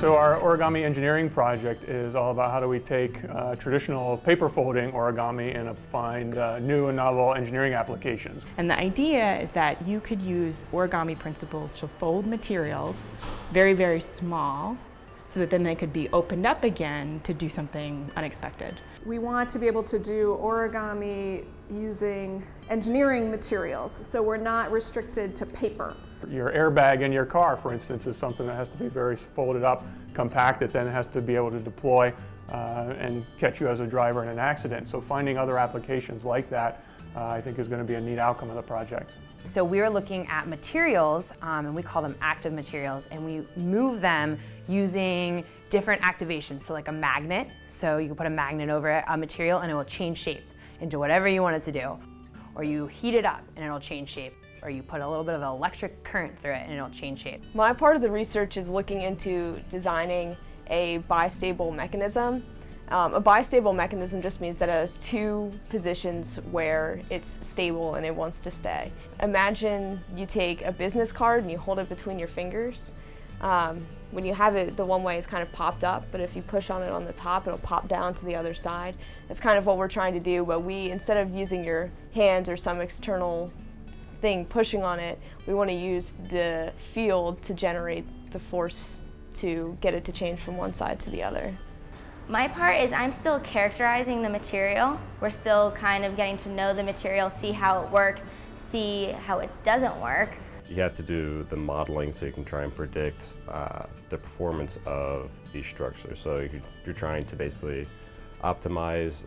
So our origami engineering project is all about how do we take traditional paper folding origami and find new and novel engineering applications. And the idea is that you could use origami principles to fold materials very, very small so that then they could be opened up again to do something unexpected. We want to be able to do origami using engineering materials, so we're not restricted to paper. Your airbag in your car, for instance, is something that has to be very folded up, compacted, then it has to be able to deploy and catch you as a driver in an accident. So finding other applications like that, I think is going to be a neat outcome of the project. So we were looking at materials, and we call them active materials, and we move them using different activations. So like a magnet, so you can put a magnet over a material and it will change shape into whatever you want it to do. Or you heat it up and it'll change shape. Or you put a little bit of electric current through it and it'll change shape. My part of the research is looking into designing a bistable mechanism. A bistable mechanism just means that it has two positions where it's stable and it wants to stay. Imagine you take a business card and you hold it between your fingers. When you have it, the one way is kind of popped up, but if you push on it on the top, it'll pop down to the other side. That's kind of what we're trying to do, but instead of using your hands or some external thing pushing on it, we want to use the field to generate the force to get it to change from one side to the other. My part is I'm still characterizing the material. We're still kind of getting to know the material, see how it works, see how it doesn't work. You have to do the modeling so you can try and predict the performance of these structures. So you're trying to basically optimize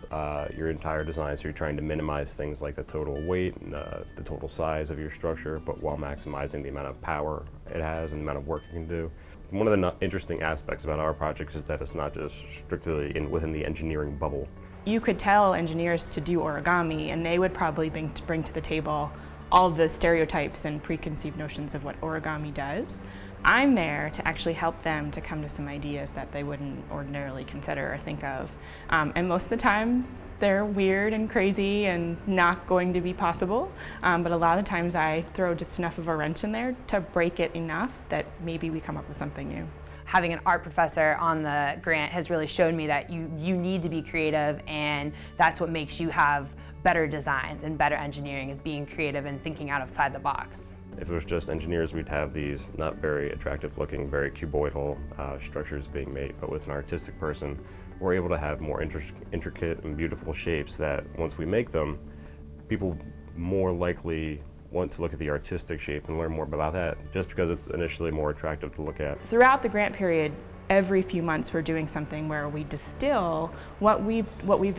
your entire design, so you're trying to minimize things like the total weight and the total size of your structure, but while maximizing the amount of power it has and the amount of work it can do. One of the interesting aspects about our project is that it's not just strictly within the engineering bubble. You could tell engineers to do origami and they would probably bring to the table all of the stereotypes and preconceived notions of what origami does. I'm there to actually help them to come to some ideas that they wouldn't ordinarily consider or think of. And most of the times they're weird and crazy and not going to be possible. But a lot of the times I throw just enough of a wrench in there to break it enough that maybe we come up with something new. Having an art professor on the grant has really shown me that you need to be creative, and that's what makes you have better designs and better engineering, is being creative and thinking outside the box. If it was just engineers, we'd have these not very attractive looking, very cuboidal structures being made, but with an artistic person, we're able to have more intricate and beautiful shapes that once we make them, people more likely want to look at the artistic shape and learn more about that, just because it's initially more attractive to look at. Throughout the grant period, every few months we're doing something where we distill what we've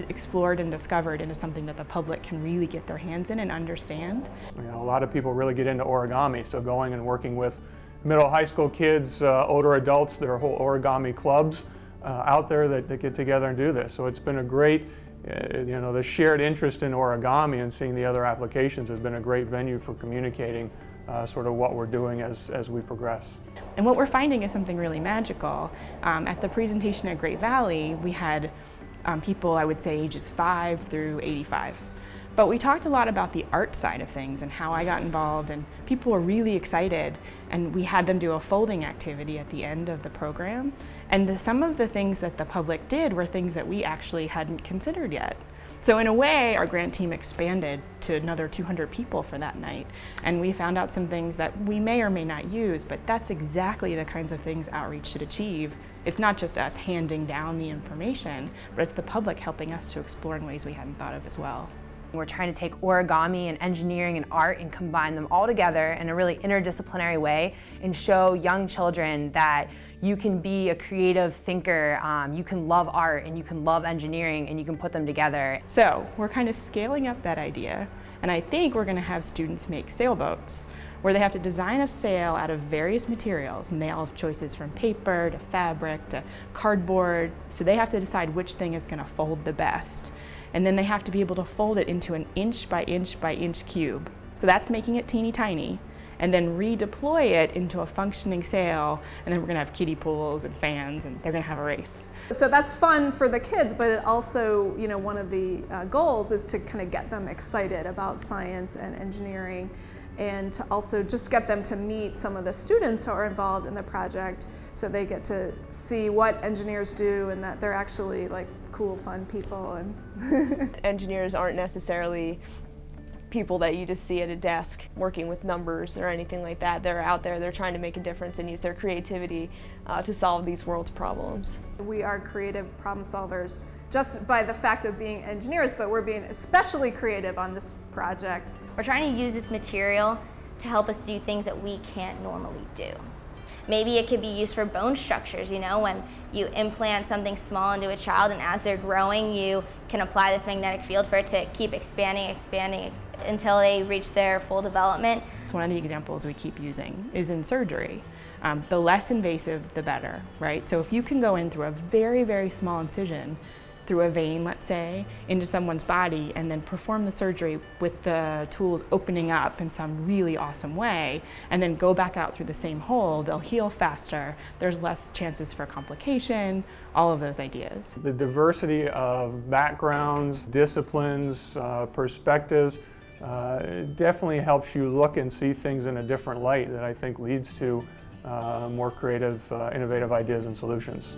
explored and discovered into something that the public can really get their hands in and understand. You know, a lot of people really get into origami, so going and working with middle high school kids, older adults, there are whole origami clubs out there that get together and do this. So it's been a great, you know, the shared interest in origami and seeing the other applications has been a great venue for communicating sort of what we're doing as we progress. And what we're finding is something really magical. At the presentation at Great Valley, we had people, I would say, ages 5 through 85. But we talked a lot about the art side of things and how I got involved, and people were really excited. And we had them do a folding activity at the end of the program. And some of the things that the public did were things that we actually hadn't considered yet. So in a way, our grant team expanded to another 200 people for that night. And we found out some things that we may or may not use, but that's exactly the kinds of things outreach should achieve. It's not just us handing down the information, but it's the public helping us to explore in ways we hadn't thought of as well. We're trying to take origami and engineering and art and combine them all together in a really interdisciplinary way and show young children that you can be a creative thinker, you can love art and you can love engineering and you can put them together. So we're kind of scaling up that idea, and I think we're going to have students make sailboats where they have to design a sail out of various materials, and they all have choices from paper to fabric to cardboard, so they have to decide which thing is going to fold the best. And then they have to be able to fold it into an inch by inch by inch cube. So that's making it teeny tiny. And then redeploy it into a functioning sail, and then we're gonna have kiddie pools and fans, and they're gonna have a race. So that's fun for the kids, but it also, you know, one of the goals is to kind of get them excited about science and engineering, and to also just get them to meet some of the students who are involved in the project, So they get to see what engineers do and that they're actually like cool, fun people. And engineers aren't necessarily people that you just see at a desk working with numbers or anything like that. They're out there, they're trying to make a difference and use their creativity to solve these world's problems. We are creative problem solvers just by the fact of being engineers, but we're being especially creative on this project. We're trying to use this material to help us do things that we can't normally do. Maybe it could be used for bone structures, you know, when you implant something small into a child and as they're growing, you can apply this magnetic field for it to keep expanding until they reach their full development. One of the examples we keep using is in surgery. The less invasive, the better, right? So if you can go in through a very, very small incision, through a vein, let's say, into someone's body and then perform the surgery with the tools opening up in some really awesome way and then go back out through the same hole, they'll heal faster, there's less chances for complication, all of those ideas. The diversity of backgrounds, disciplines, perspectives definitely helps you look and see things in a different light that I think leads to more creative, innovative ideas and solutions.